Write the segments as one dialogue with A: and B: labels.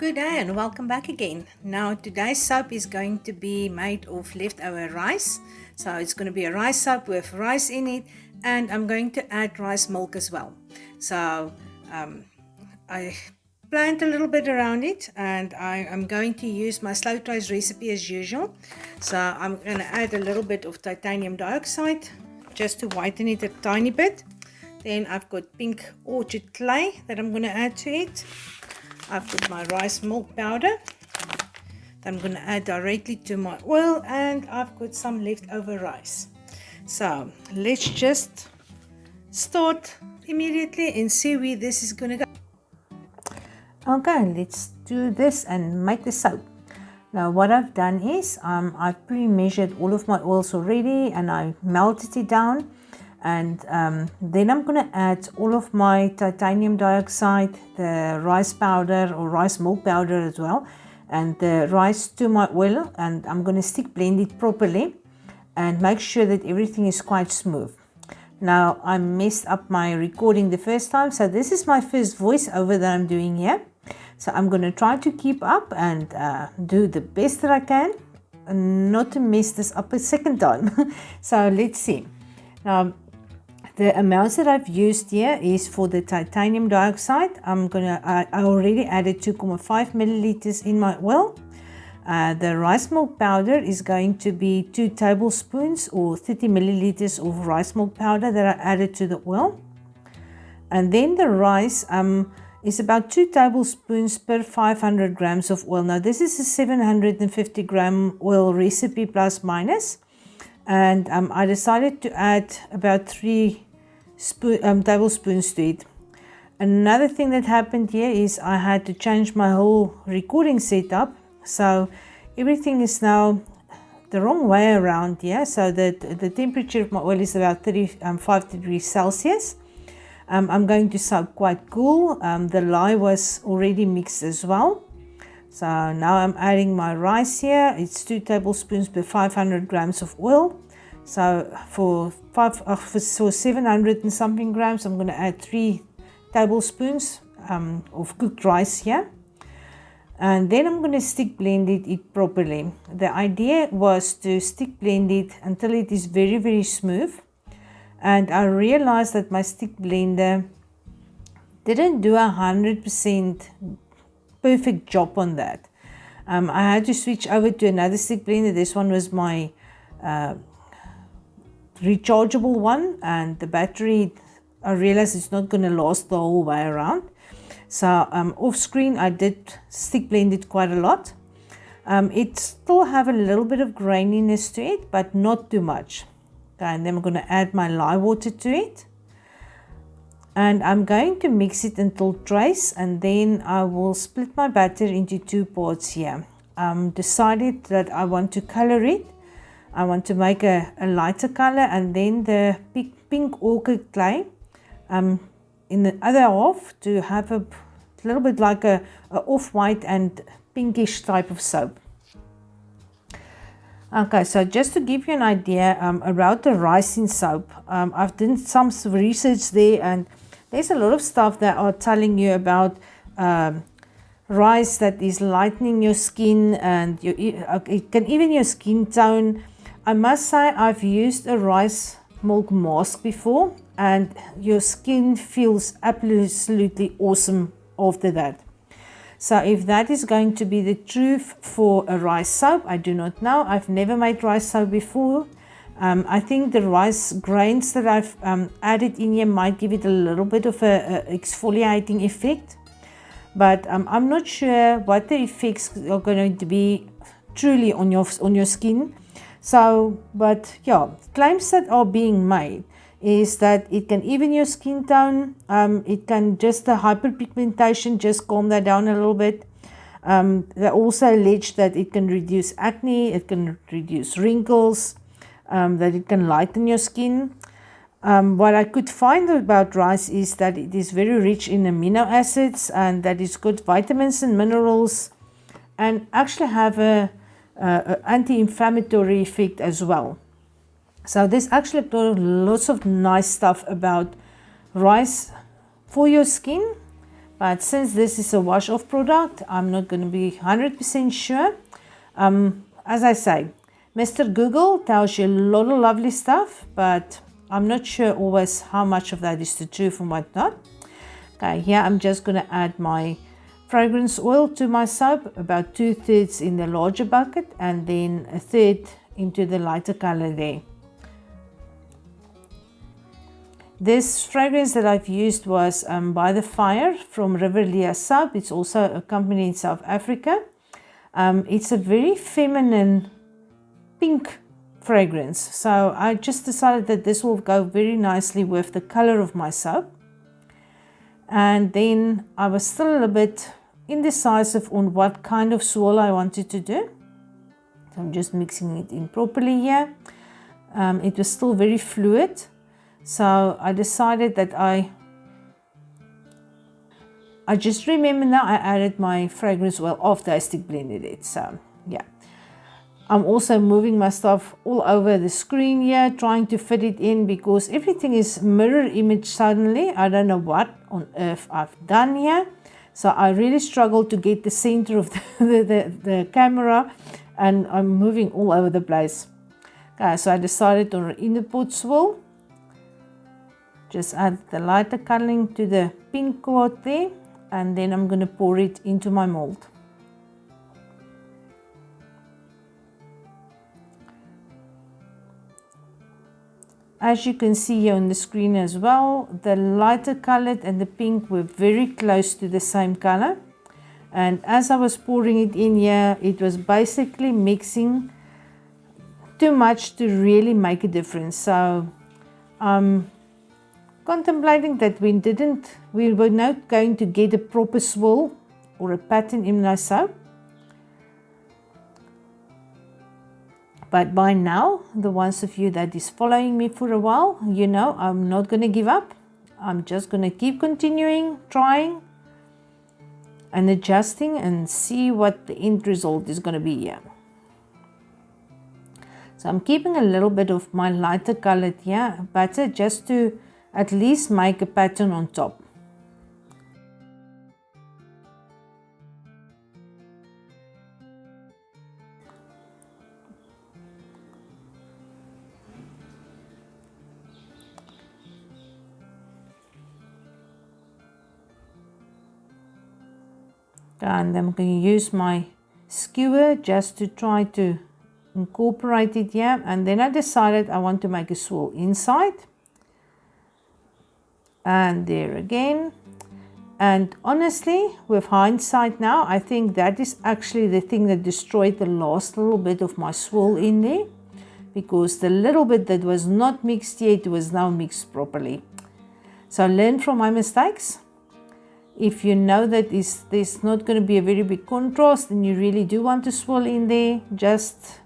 A: Good day and welcome back again. Now today's soap is going to be made of leftover rice. So it's going to be a rice soap with rice in it, and I'm going to add rice milk as well. So I planned a little bit around it, and I am going to use my slow trace recipe as usual. So I'm going to add a little bit of titanium dioxide just to whiten it a tiny bit. Then I've got pink orchard clay that I'm going to add to it. I've got my rice milk powder that I'm going to add directly to my oil, and I've got some leftover rice. So let's just start immediately and see where this is going to go. Okay, let's do this and make the soap. Now what I've done is I've pre-measured all of my oils already, and I melted it down. And then I'm going to add all of my titanium dioxide, the rice powder or rice milk powder as well, and the rice to my oil, and I'm going to stick blend it properly and make sure that everything is quite smooth. Now I messed up my recording the first time, so this is my first voiceover that I'm doing here. So I'm going to try to keep up and do the best that I can and not to mess this up a second time. So let's see. Now, the amounts that I've used here is for the titanium dioxide. I already added 2.5 milliliters in my oil. The rice milk powder is going to be 2 tablespoons or 30 milliliters of rice milk powder that I added to the oil. And then the rice is about 2 tablespoons per 500 grams of oil. Now this is a 750 gram oil recipe plus minus. And I decided to add about 3 tablespoons to it. Another thing that happened here is I had to change my whole recording setup, so everything is now the wrong way around here. So that the temperature of my oil is about 35 degrees Celsius. I'm going to soak quite cool. The lye was already mixed as well. So now I'm adding my rice here. It's 2 tablespoons per 500 grams of oil. So for 700 and something grams, I'm going to add 3 tablespoons of cooked rice here. And then I'm going to stick blend it properly. The idea was to stick blend it until it is very, very smooth. And I realized that my stick blender didn't do 100% perfect job on that. I had to switch over to another stick blender. This one was my rechargeable one, and the battery, I realized it's not going to last the whole way around. So off screen I did stick blend it quite a lot. It still have a little bit of graininess to it, but not too much. Okay, and then I'm going to add my lye water to it, and I'm going to mix it until trace, and then I will split my batter into 2 parts here. Decided that I want to color it. I want to make a lighter color, and then the pink orchid clay in the other half to have a little bit like a off-white and pinkish type of soap. Okay, so just to give you an idea about the rice in soap, I've done some research there, and there's a lot of stuff that are telling you about rice that is lightening your skin, and it can even your skin tone. I must say I've used a rice milk mask before, and your skin feels absolutely awesome after that. So if that is going to be the truth for a rice soap, I do not know. I've never made rice soap before. I think the rice grains that I've added in here might give it a little bit of a exfoliating effect, but I'm not sure what the effects are going to be truly on your skin. So, but yeah, claims that are being made is that it can even your skin tone. It can just the hyperpigmentation, just calm that down a little bit. They also allege that it can reduce acne, it can reduce wrinkles, that it can lighten your skin. What I could find about rice is that it is very rich in amino acids, and that it's good vitamins and minerals, and actually have a anti-inflammatory effect as well. So there's actually lots of nice stuff about rice for your skin, But since this is a wash-off product, I'm not going to be 100% sure. As I say, Mr. Google tells you a lot of lovely stuff, but I'm not sure always how much of that is the truth and what not. Okay, here I'm just going to add my fragrance oil to my soap, about 2/3 in the larger bucket and then 1/3 into the lighter color there. This fragrance that I've used was By the Fire from Riverlea Soap. It's also a company in South Africa. It's a very feminine pink fragrance, so I just decided that this will go very nicely with the color of my soap. And then I was still a little bit indecisive on what kind of swirl I wanted to do, so I'm just mixing it in properly here. It was still very fluid, so I decided that I just remember now I added my fragrance oil after I stick blended it. So yeah, I'm also moving my stuff all over the screen here, trying to fit it in because everything is mirror image suddenly. I don't know what on earth I've done here. So I really struggle to get the center of the camera, and I'm moving all over the place. Okay, so I decided on an inner pot swirl. Just add the lighter coloring to the pink part there, and then I'm going to pour it into my mold. As you can see here on the screen as well, the lighter colored and the pink were very close to the same color. And as I was pouring it in here, it was basically mixing too much to really make a difference. So I'm contemplating that we were not going to get a proper swirl or a pattern in my soap. But by now, the ones of you that is following me for a while, you know I'm not going to give up. I'm just going to keep continuing, trying and adjusting and see what the end result is going to be here. So I'm keeping a little bit of my lighter colored here, butter, just to at least make a pattern on top. And I'm going to use my skewer just to try to incorporate it here. And then I decided I want to make a swirl inside. And there again. And honestly, with hindsight now, I think that is actually the thing that destroyed the last little bit of my swirl in there. Because the little bit that was not mixed yet was now mixed properly. So learn from my mistakes. If you know that there's not going to be a very big contrast and you really do want to swirl in there, just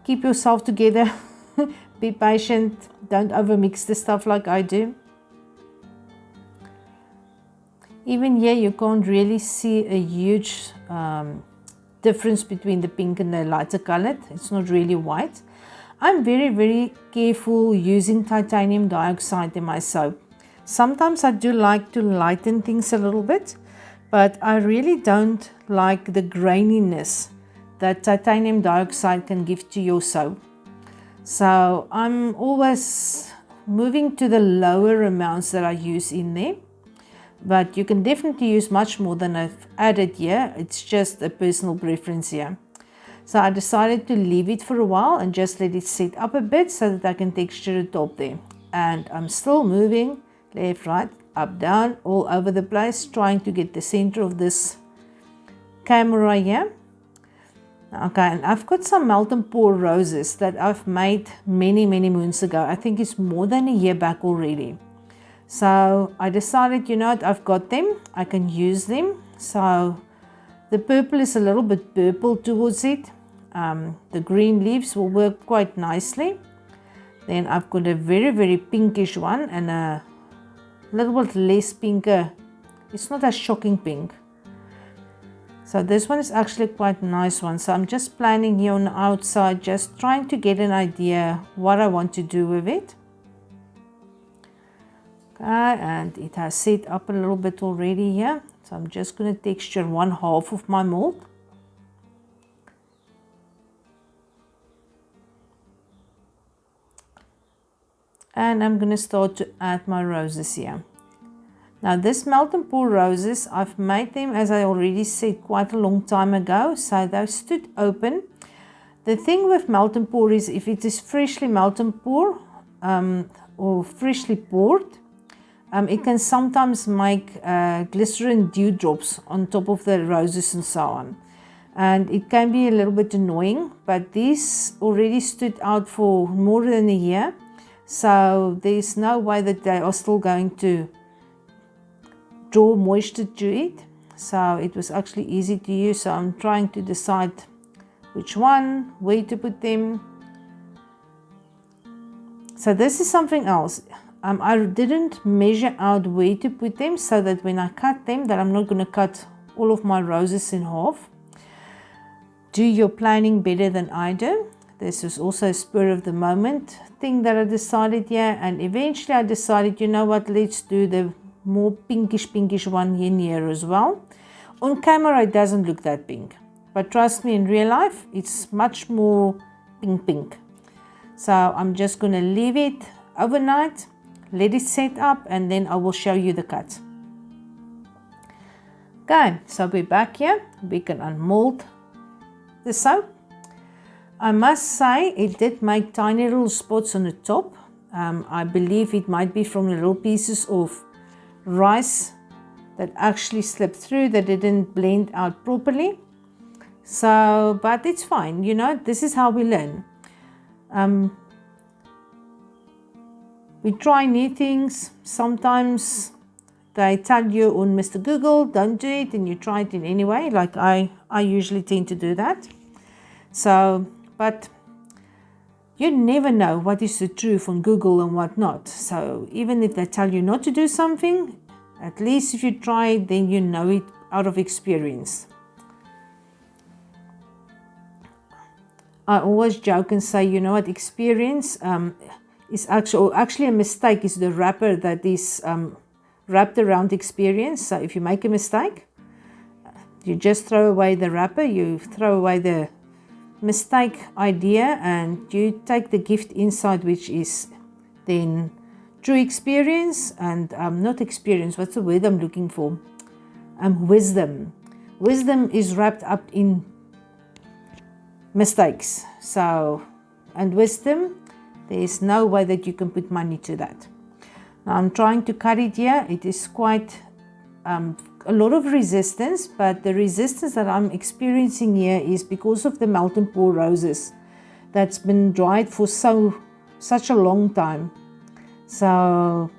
A: keep yourself together. Be patient. Don't overmix the stuff like I do. Even here you can't really see a huge difference between the pink and the lighter colored. It's not really white. I'm very, very careful using titanium dioxide in my soap. Sometimes I do like to lighten things a little bit, but I really don't like the graininess that titanium dioxide can give to your soap. So I'm always moving to the lower amounts that I use in there, but you can definitely use much more than I've added here. It's just a personal preference here. So I decided to leave it for a while and just let it set up a bit so that I can texture the top there. And I'm still moving left, right, up, down, all over the place, trying to get the center of this camera here. Okay, and I've got some melt and pour roses that I've made many moons ago. I think it's more than a year back already. So I decided, you know what, I've got them, I can use them. So the purple is a little bit purple towards it. The green leaves will work quite nicely. Then I've got a very pinkish one and a little bit less pinker. It's not a shocking pink. So this one is actually quite a nice one. So I'm just planning here on the outside, just trying to get an idea what I want to do with it. Okay, and it has set up a little bit already here. So I'm just going to texture 1/2 of my mold. And I'm going to start to add my roses here. Now this melt and pour roses, I've made them, as I already said, quite a long time ago. So they stood open. The thing with melt and pour is if it is freshly melt and pour or freshly poured, it can sometimes make glycerin dewdrops on top of the roses and so on. And it can be a little bit annoying, but these already stood out for more than a year. So there's no way that they are still going to draw moisture to it. So it was actually easy to use. So I'm trying to decide which one, where to put them. So this is something else. I didn't measure out where to put them so that when I cut them, that I'm not going to cut all of my roses in half. Do your planning better than I do. This is also a spur of the moment thing that I decided here, and eventually I decided, you know what, let's do the more pinkish one in here as well. On camera it doesn't look that pink, but trust me, in real life it's much more pink. So I'm just going to leave it overnight, let it set up, and then I will show you the cut. Okay, so we're back here. We can unmold the soap. I must say it did make tiny little spots on the top. I believe it might be from the little pieces of rice that actually slipped through, that didn't blend out properly. So, but it's fine, you know, this is how we learn. We try new things. Sometimes they tell you on Mr. Google, don't do it, and you try it in any way, like I usually tend to do that. So, but you never know what is the truth on Google and what not. So even if they tell you not to do something, at least if you try it, then you know it out of experience. I always joke and say, you know what, experience is actually a mistake is the wrapper that is wrapped around experience. So if you make a mistake, you just throw away the wrapper, you throw away the mistake idea, and you take the gift inside, which is then true experience and not experience, what's the word I'm looking for? Wisdom. Wisdom is wrapped up in mistakes. So, and wisdom, there is no way that you can put money to that. Now I'm trying to cut it here. It is quite a lot of resistance, but the resistance that I'm experiencing here is because of the melt and pour roses that's been dried for such a long time. So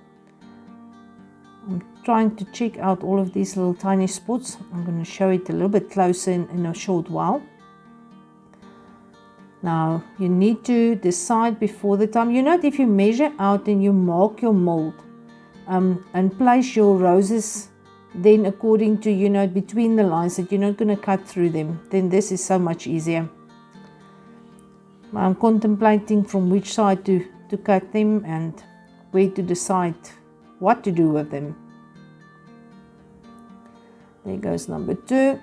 A: I'm trying to check out all of these little tiny spots. I'm going to show it a little bit closer in a short while. Now you need to decide before the time, you know, if you measure out and you mark your mold and place your roses then according to, you know, between the lines, that you're not going to cut through them, then this is so much easier. I'm contemplating from which side to cut them and where to decide what to do with them. There goes number 2,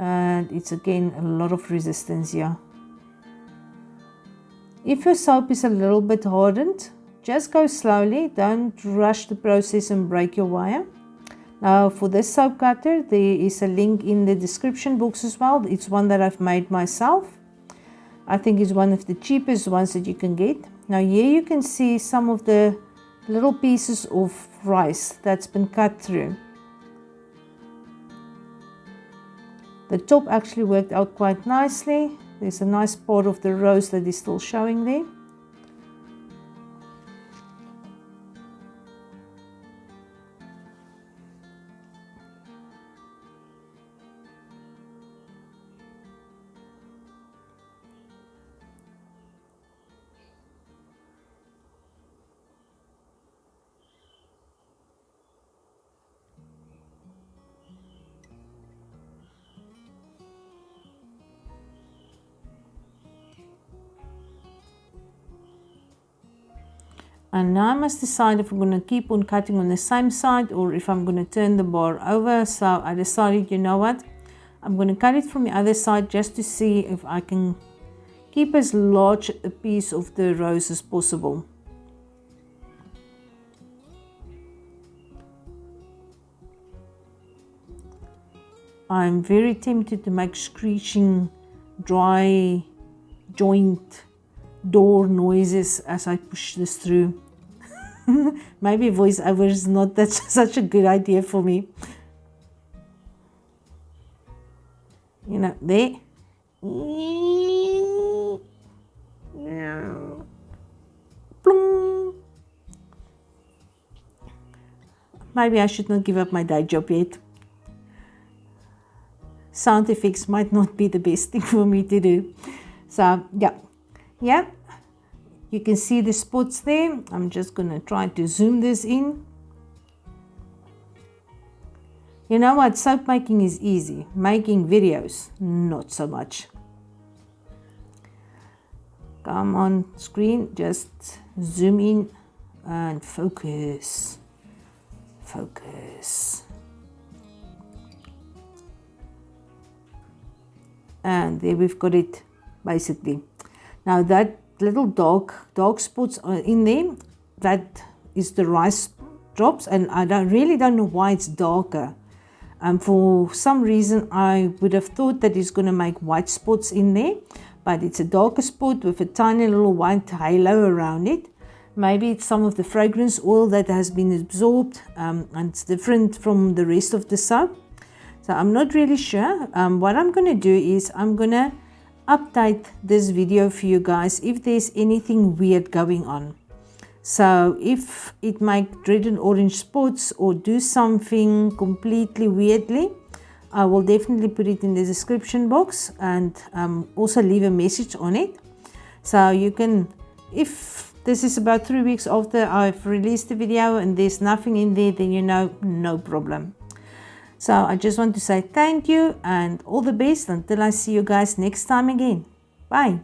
A: and it's again a lot of resistance here. If your soap is a little bit hardened, just go slowly, don't rush the process and break your wire. Now for this soap cutter, there is a link in the description box as well. It's one that I've made myself. I think it's one of the cheapest ones that you can get. Now here you can see some of the little pieces of rice that's been cut through. The top actually worked out quite nicely. There's a nice part of the rose that is still showing there. And now I must decide if I'm going to keep on cutting on the same side or if I'm going to turn the bar over. So I decided, you know what, I'm going to cut it from the other side just to see if I can keep as large a piece of the rose as possible. I'm very tempted to make screeching, dry joint door noises as I push this through. Maybe voiceover is not that such a good idea for me. You know, there. Maybe I should not give up my day job yet. Sound effects might not be the best thing for me to do. So yeah, you can see the spots there. I'm just going to try to zoom this in. You know what, soap making is easy. Making videos, not so much. Come on screen, just zoom in and focus. Focus. And there we've got it basically. Now that little dark spots are in there, that is the rice drops, and I really don't know why it's darker. For some reason I would have thought that it's going to make white spots in there, but it's a darker spot with a tiny little white halo around it. Maybe it's some of the fragrance oil that has been absorbed, and it's different from the rest of the soap. So I'm not really sure. What I'm going to do is I'm going to update this video for you guys if there's anything weird going on. So if it make red and orange spots or do something completely weirdly, I will definitely put it in the description box and also leave a message on it. So you can, if this is about 3 weeks after I've released the video and there's nothing in there, then you know, no problem. So I just want to say thank you and all the best until I see you guys next time again. Bye.